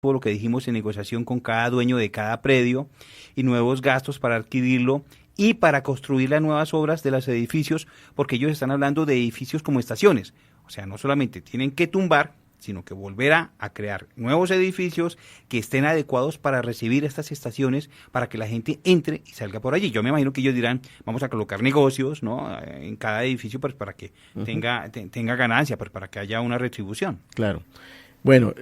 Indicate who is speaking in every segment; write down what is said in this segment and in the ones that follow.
Speaker 1: todo lo que dijimos en negociación con cada dueño de cada predio y nuevos gastos para adquirirlo y para construir las nuevas obras de los edificios, porque ellos están hablando de edificios como estaciones. O sea, no solamente tienen que tumbar, sino que volver a crear nuevos edificios que estén adecuados para recibir estas estaciones, para que la gente entre y salga por allí. Yo me imagino que ellos dirán, vamos a colocar negocios, ¿no?, en cada edificio, pues, para que tenga ganancia, pues, para que haya una retribución.
Speaker 2: Claro. Bueno,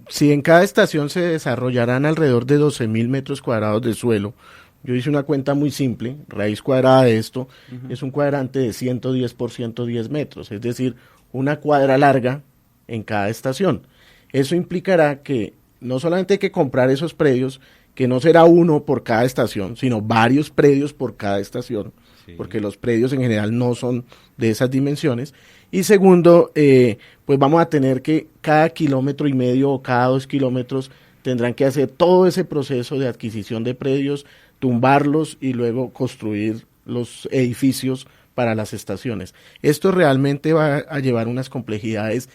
Speaker 2: si en cada estación se desarrollarán alrededor de 12.000 metros cuadrados de suelo, yo hice una cuenta muy simple, raíz cuadrada de esto, es un cuadrante de 110 por 110 metros, es decir, una cuadra larga en cada estación. Eso implicará que no solamente hay que comprar esos predios, que no será uno por cada estación, sino varios predios por cada estación, sí, porque los predios en general no son de esas dimensiones. Y segundo, pues vamos a tener que cada 1,5 kilómetros o cada 2 kilómetros tendrán que hacer todo ese proceso de adquisición de predios, tumbarlos y luego construir los edificios para las estaciones. Esto realmente va a llevar unas complejidades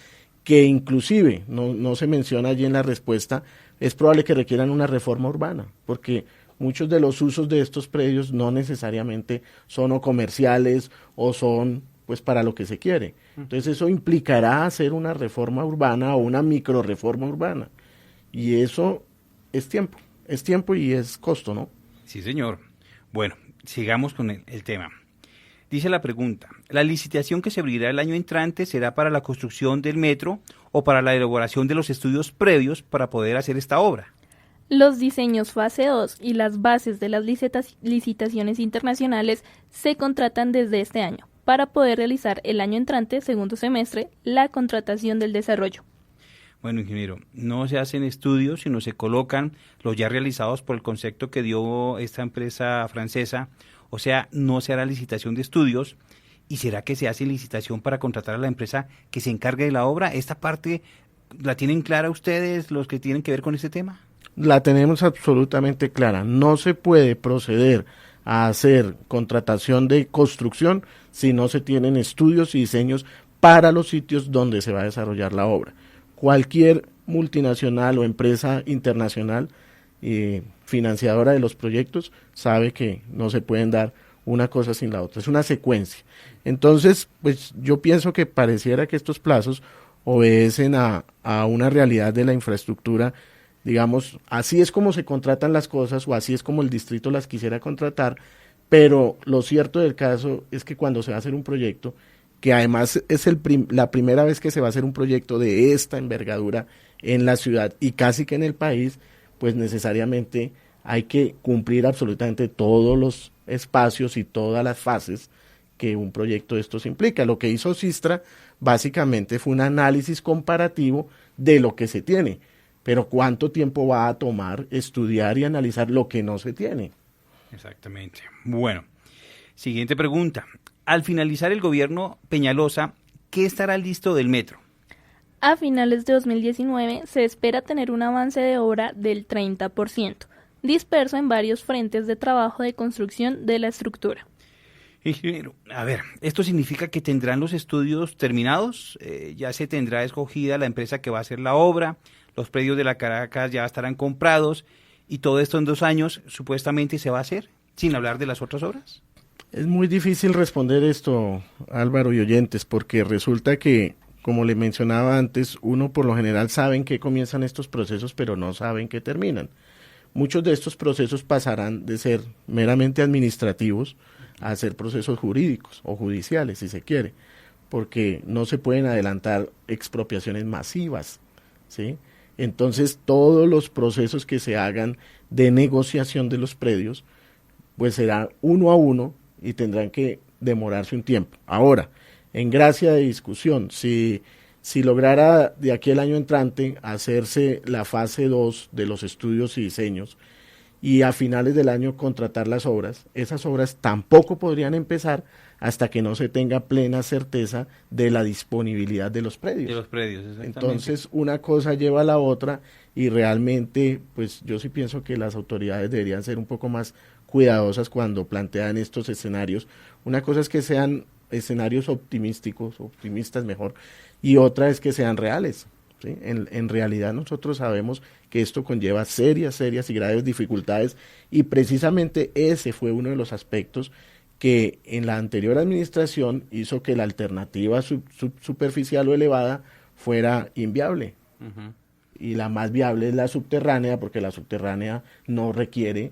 Speaker 2: que inclusive, no se menciona allí en la respuesta, es probable que requieran una reforma urbana, porque muchos de los usos de estos predios no necesariamente son o comerciales o son pues para lo que se quiere. Entonces eso implicará hacer una reforma urbana o una microreforma urbana. Y eso es tiempo y es costo, ¿no?
Speaker 1: Sí, señor. Bueno, sigamos con el tema. Dice la pregunta, ¿la licitación que se abrirá el año entrante será para la construcción del metro o para la elaboración de los estudios previos para poder hacer esta obra?
Speaker 3: Los diseños fase 2 y las bases de las licitaciones internacionales se contratan desde este año para poder realizar el año entrante, segundo semestre, la contratación del desarrollo.
Speaker 1: Bueno, ingeniero, no se hacen estudios, sino se colocan los ya realizados por el concepto que dio esta empresa francesa. O sea, no se hará licitación de estudios. ¿Y será que se hace licitación para contratar a la empresa que se encargue de la obra? ¿Esta parte la tienen clara ustedes, los que tienen que ver con este tema?
Speaker 2: La tenemos absolutamente clara. No se puede proceder a hacer contratación de construcción si no se tienen estudios y diseños para los sitios donde se va a desarrollar la obra. Cualquier multinacional o empresa internacional financiadora de los proyectos sabe que no se pueden dar una cosa sin la otra, es una secuencia. Entonces, pues yo pienso que pareciera que estos plazos obedecen a una realidad de la infraestructura, digamos, así es como se contratan las cosas o así es como el distrito las quisiera contratar, pero lo cierto del caso es que cuando se va a hacer un proyecto, que además es la primera vez que se va a hacer un proyecto de esta envergadura en la ciudad y casi que en el país, pues necesariamente hay que cumplir absolutamente todos los espacios y todas las fases que un proyecto de estos implica. Lo que hizo Sistra básicamente fue un análisis comparativo de lo que se tiene, pero ¿cuánto tiempo va a tomar estudiar y analizar lo que no se tiene?
Speaker 1: Exactamente. Bueno, siguiente pregunta. Al finalizar el gobierno Peñalosa, ¿qué estará listo del metro?
Speaker 3: A finales de 2019 se espera tener un avance de obra del 30%, disperso en varios frentes de trabajo de construcción de la estructura.
Speaker 1: Ingeniero, a ver, ¿esto significa que tendrán los estudios terminados? ¿Ya se tendrá escogida la empresa que va a hacer la obra? ¿Los predios de la Caracas ya estarán comprados? ¿Y todo esto en 2 años supuestamente se va a hacer, sin hablar de las otras obras?
Speaker 2: Es muy difícil responder esto, Álvaro y oyentes, porque resulta que, como le mencionaba antes, uno por lo general sabe en qué comienzan estos procesos, pero no sabe en qué terminan. Muchos de estos procesos pasarán de ser meramente administrativos a ser procesos jurídicos o judiciales, si se quiere, porque no se pueden adelantar expropiaciones masivas, ¿sí? Entonces, todos los procesos que se hagan de negociación de los predios, pues será uno a uno y tendrán que demorarse un tiempo. Ahora, en gracia de discusión, si lograra de aquí el año entrante hacerse la fase 2 de los estudios y diseños y a finales del año contratar las obras, esas obras tampoco podrían empezar hasta que no se tenga plena certeza de la disponibilidad de los predios.
Speaker 1: De los predios, exactamente.
Speaker 2: Entonces, una cosa lleva a la otra y realmente, pues yo sí pienso que las autoridades deberían ser un poco más cuidadosas cuando plantean estos escenarios. Una cosa es que sean escenarios optimistas mejor, y otra es que sean reales, ¿sí? En realidad nosotros sabemos que esto conlleva serias y graves dificultades, y precisamente ese fue uno de los aspectos que en la anterior administración hizo que la alternativa superficial o elevada fuera inviable. Uh-huh. Y la más viable es la subterránea, porque la subterránea no requiere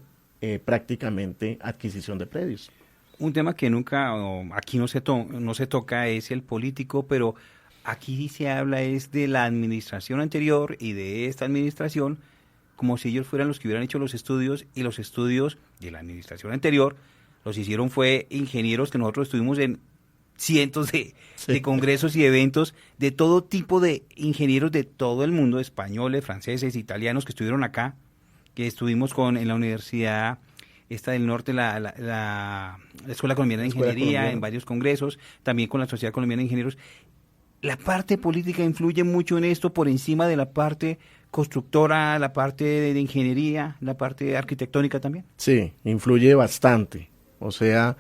Speaker 2: prácticamente adquisición de predios.
Speaker 1: Un tema que nunca, aquí no se toca es el político, pero aquí se habla es de la administración anterior y de esta administración, como si ellos fueran los que hubieran hecho los estudios, y los estudios de la administración anterior los hicieron fue ingenieros que nosotros estuvimos en cientos de congresos y eventos de todo tipo de ingenieros de todo el mundo, españoles, franceses, italianos, que estuvieron acá, que estuvimos en la universidad esta del norte, la Escuela Colombiana de Ingeniería, en varios congresos, también con la Sociedad Colombiana de Ingenieros. La parte política influye mucho en esto por encima de la parte constructora, la parte de ingeniería, la parte arquitectónica también.
Speaker 2: Sí, influye bastante. O sea,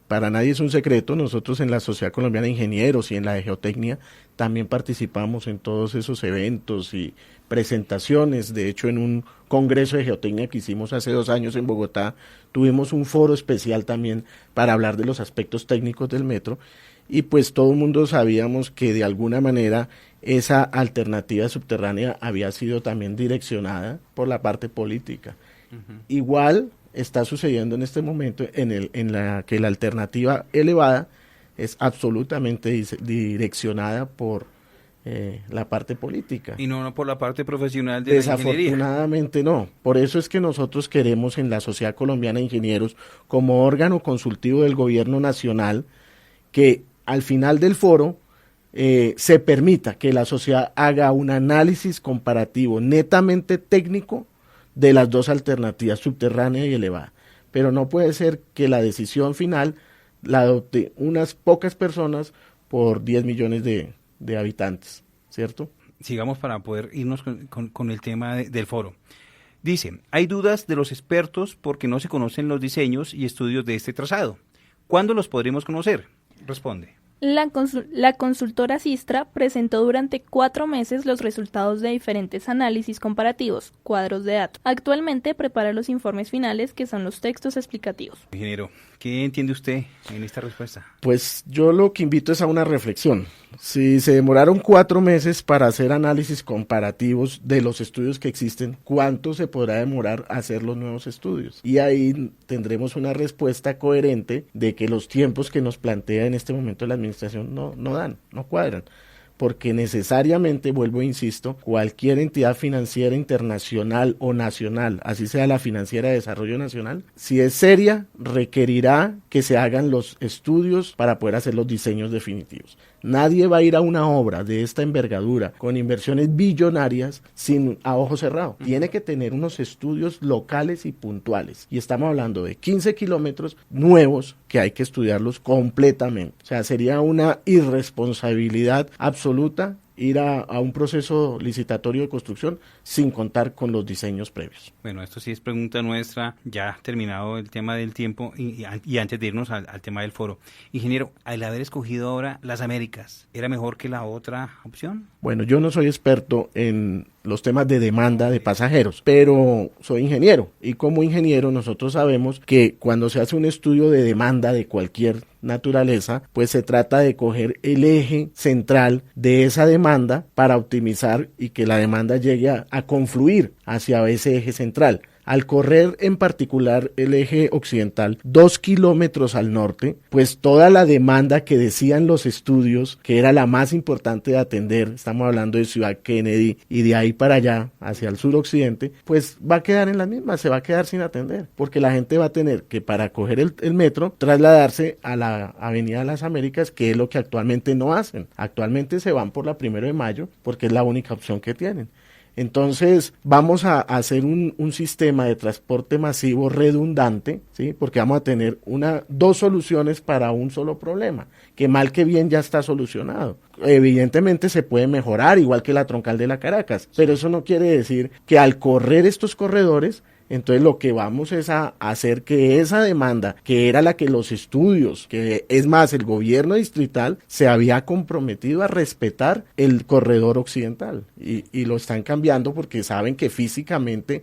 Speaker 2: para nadie es un secreto, nosotros en la Sociedad Colombiana de Ingenieros y en la de Geotecnia también participamos en todos esos eventos y presentaciones. De hecho, en un congreso de geotecnia que hicimos hace 2 años en Bogotá, tuvimos un foro especial también para hablar de los aspectos técnicos del metro, y pues todo el mundo sabíamos que de alguna manera esa alternativa subterránea había sido también direccionada por la parte política. Uh-huh. Igual está sucediendo en este momento en la que la alternativa elevada es absolutamente direccionada por la parte política.
Speaker 1: Y no por la parte profesional de la ingeniería.
Speaker 2: Desafortunadamente no. Por eso es que nosotros queremos en la Sociedad Colombiana de Ingenieros, como órgano consultivo del gobierno nacional, que al final del foro se permita que la sociedad haga un análisis comparativo netamente técnico de las dos alternativas, subterránea y elevada. Pero no puede ser que la decisión final la adopte unas pocas personas por 10 millones de habitantes, ¿cierto?
Speaker 1: Sigamos para poder irnos con el tema del foro. Dice, hay dudas de los expertos porque no se conocen los diseños y estudios de este trazado. ¿Cuándo los podremos conocer? Responde.
Speaker 3: La consultora Sistra presentó durante 4 meses los resultados de diferentes análisis comparativos, cuadros de datos. Actualmente prepara los informes finales, que son los textos explicativos.
Speaker 1: Ingeniero, ¿qué entiende usted en esta respuesta?
Speaker 2: Pues yo lo que invito es a una reflexión. Si se demoraron 4 meses para hacer análisis comparativos de los estudios que existen, ¿cuánto se podrá demorar a hacer los nuevos estudios? Y ahí tendremos una respuesta coherente de que los tiempos que nos plantea en este momento la administración no cuadran, porque necesariamente, vuelvo e insisto, cualquier entidad financiera internacional o nacional, así sea la Financiera de Desarrollo Nacional, si es seria, requerirá que se hagan los estudios para poder hacer los diseños definitivos. Nadie va a ir a una obra de esta envergadura con inversiones billonarias a ojo cerrado. Tiene que tener unos estudios locales y puntuales. Y estamos hablando de 15 kilómetros nuevos que hay que estudiarlos completamente. O sea, sería una irresponsabilidad absoluta ir a un proceso licitatorio de construcción sin contar con los diseños previos.
Speaker 1: Bueno, esto sí es pregunta nuestra, ya terminado el tema del tiempo y antes de irnos al tema del foro. Ingeniero, al haber escogido ahora las Américas, ¿era mejor que la otra opción?
Speaker 2: Bueno, yo no soy experto en los temas de demanda de pasajeros, pero soy ingeniero, y como ingeniero nosotros sabemos que cuando se hace un estudio de demanda de cualquier naturaleza, pues se trata de coger el eje central de esa demanda para optimizar y que la demanda llegue a confluir hacia ese eje central. Al correr en particular el eje occidental 2 kilómetros al norte, pues toda la demanda que decían los estudios que era la más importante de atender, estamos hablando de Ciudad Kennedy y de ahí para allá hacia el suroccidente, pues va a quedar en la misma, se va a quedar sin atender, porque la gente va a tener que, para coger el metro, trasladarse a la Avenida de las Américas, que es lo que actualmente no hacen. Actualmente se van por la 1 de Mayo porque es la única opción que tienen. Entonces vamos a hacer un sistema de transporte masivo redundante, ¿sí? Porque vamos a tener 2 soluciones para un solo problema, que mal que bien ya está solucionado. Evidentemente se puede mejorar, igual que la troncal de la Caracas, pero eso no quiere decir que al correr estos corredores Entonces lo que vamos es a hacer que esa demanda, que era la que los estudios, que es más, el gobierno distrital se había comprometido a respetar el corredor occidental y lo están cambiando porque saben que físicamente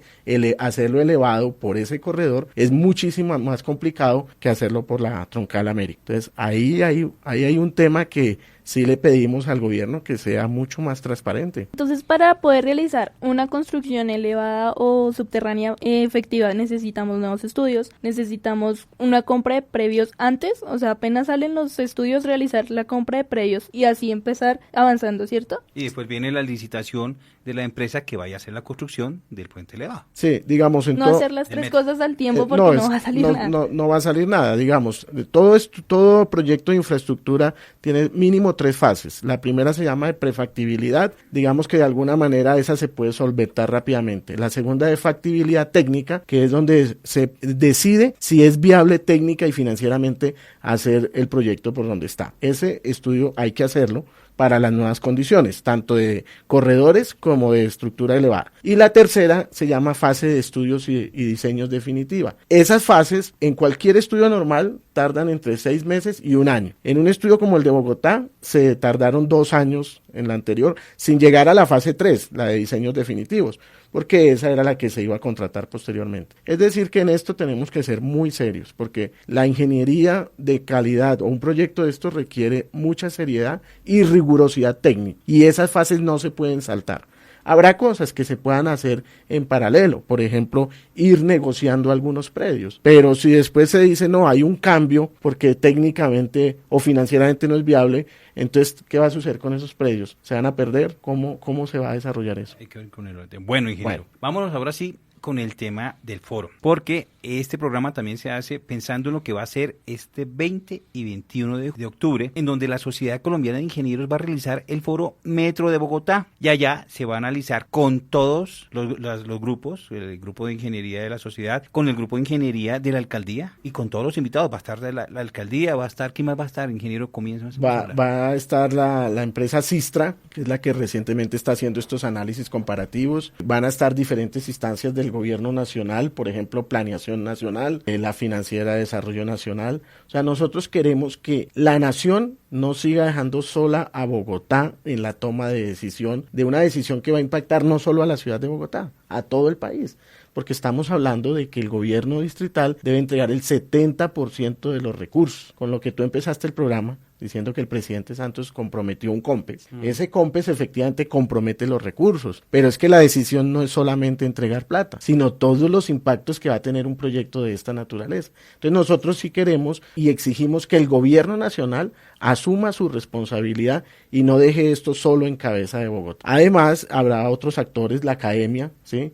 Speaker 2: hacerlo elevado por ese corredor es muchísimo más complicado que hacerlo por la Troncal América. Entonces ahí hay un tema que sí le pedimos al gobierno que sea mucho más transparente.
Speaker 3: Entonces, para poder realizar una construcción elevada o subterránea efectiva, necesitamos nuevos estudios, necesitamos una compra de previos antes, o sea, apenas salen los estudios, realizar la compra de previos y así empezar avanzando, ¿cierto?
Speaker 1: Y después viene la licitación de la empresa que vaya a hacer la construcción del puente elevado.
Speaker 2: Sí, digamos...
Speaker 3: No hacer las tres cosas al tiempo porque no va a salir nada.
Speaker 2: No va a salir nada, digamos. Todo proyecto de infraestructura tiene mínimo 3 fases. La primera se llama de prefactibilidad, digamos que de alguna manera esa se puede solventar rápidamente. La segunda de factibilidad técnica, que es donde se decide si es viable técnica y financieramente hacer el proyecto por donde está. Ese estudio hay que hacerlo para las nuevas condiciones, tanto de corredores como de estructura elevada. Y la tercera se llama fase de estudios y diseños definitiva. Esas fases en cualquier estudio normal tardan entre 6 meses y 1 año. En un estudio como el de Bogotá se tardaron 2 años en la anterior, sin llegar a la fase 3, la de diseños definitivos, porque esa era la que se iba a contratar posteriormente. Es decir, que en esto tenemos que ser muy serios, porque la ingeniería de calidad o un proyecto de esto requiere mucha seriedad y rigurosidad técnica, y esas fases no se pueden saltar. Habrá cosas que se puedan hacer en paralelo, por ejemplo, ir negociando algunos predios, pero si después se dice no, hay un cambio porque técnicamente o financieramente no es viable, entonces, ¿qué va a suceder con esos predios? ¿Se van a perder? ¿Cómo se va a desarrollar eso?
Speaker 1: Hay que ver con el orden. Bueno, ingeniero, vámonos ahora sí con el tema del foro, porque este programa también se hace pensando en lo que va a ser este 20 y 21 de octubre, en donde la Sociedad Colombiana de Ingenieros va a realizar el foro Metro de Bogotá, y allá se va a analizar con todos los grupos, el grupo de ingeniería de la sociedad, con el grupo de ingeniería de la alcaldía, y con todos los invitados. Va a estar la alcaldía, va a estar, ¿quién más va a estar? Ingeniero, comienza.
Speaker 2: Va a estar la empresa Sistra, que es la que recientemente está haciendo estos análisis comparativos. Van a estar diferentes instancias del gobierno nacional, por ejemplo, Planeación Nacional, la Financiera de Desarrollo Nacional. O sea, nosotros queremos que la nación no siga dejando sola a Bogotá en la toma de decisión, de una decisión que va a impactar no solo a la ciudad de Bogotá, a todo el país, porque estamos hablando de que el gobierno distrital debe entregar el 70% de los recursos, con lo que tú empezaste el programa diciendo que el presidente Santos comprometió un COMPES. Ese COMPES efectivamente compromete los recursos, pero es que la decisión no es solamente entregar plata, sino todos los impactos que va a tener un proyecto de esta naturaleza. Entonces nosotros sí queremos y exigimos que el gobierno nacional asuma su responsabilidad y no deje esto solo en cabeza de Bogotá. Además, habrá otros actores, la academia, ¿sí?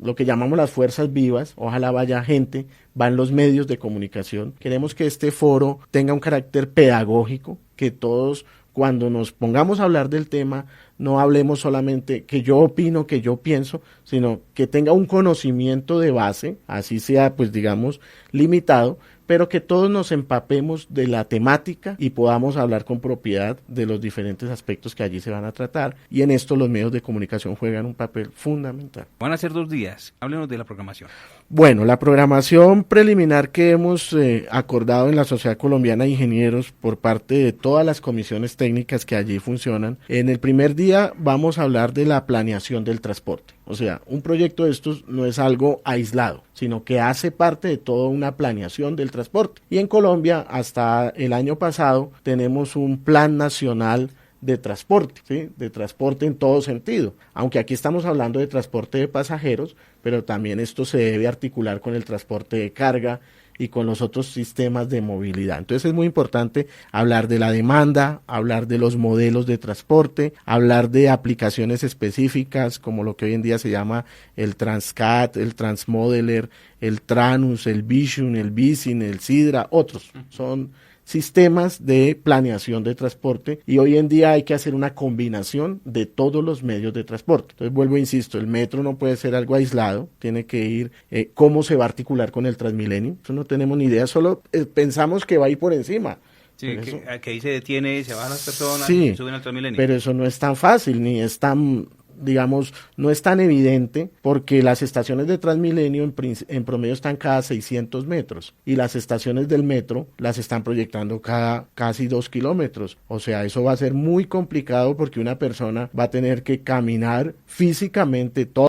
Speaker 2: Lo que llamamos las fuerzas vivas, ojalá vaya gente, van los medios de comunicación. Queremos que este foro tenga un carácter pedagógico, que todos cuando nos pongamos a hablar del tema no hablemos solamente que yo opino, que yo pienso, sino que tenga un conocimiento de base, así sea pues digamos limitado, pero que todos nos empapemos de la temática y podamos hablar con propiedad de los diferentes aspectos que allí se van a tratar, y en esto los medios de comunicación juegan un papel fundamental.
Speaker 1: Van a ser 2 días, háblenos de la programación.
Speaker 2: Bueno, la programación preliminar que hemos acordado en la Sociedad Colombiana de Ingenieros por parte de todas las comisiones técnicas que allí funcionan, en el primer día vamos a hablar de la planeación del transporte. O sea, un proyecto de estos no es algo aislado, sino que hace parte de toda una planeación del transporte. Y en Colombia, hasta el año pasado, tenemos un plan nacional de transporte, ¿sí? De transporte en todo sentido, aunque aquí estamos hablando de transporte de pasajeros, pero también esto se debe articular con el transporte de carga y con los otros sistemas de movilidad. Entonces es muy importante hablar de la demanda, hablar de los modelos de transporte, hablar de aplicaciones específicas como lo que hoy en día se llama el Transcat, el Transmodeler, el Tranus, el Vision, el Visin, el Sidra, otros. Son sistemas de planeación de transporte y hoy en día hay que hacer una combinación de todos los medios de transporte. Entonces vuelvo, insisto, el metro no puede ser algo aislado, tiene que ir cómo se va a articular con el Transmilenio. Eso no tenemos ni idea, solo pensamos que va a ir por encima.
Speaker 1: Sí, que ahí se detiene, se bajan las personas
Speaker 2: sí,
Speaker 1: y suben al Transmilenio.
Speaker 2: Pero eso no es tan fácil, ni es tan digamos, no es tan evidente porque las estaciones de Transmilenio en promedio están cada 600 metros y las estaciones del metro las están proyectando cada casi 2 kilómetros. O sea, eso va a ser muy complicado porque una persona va a tener que caminar físicamente todo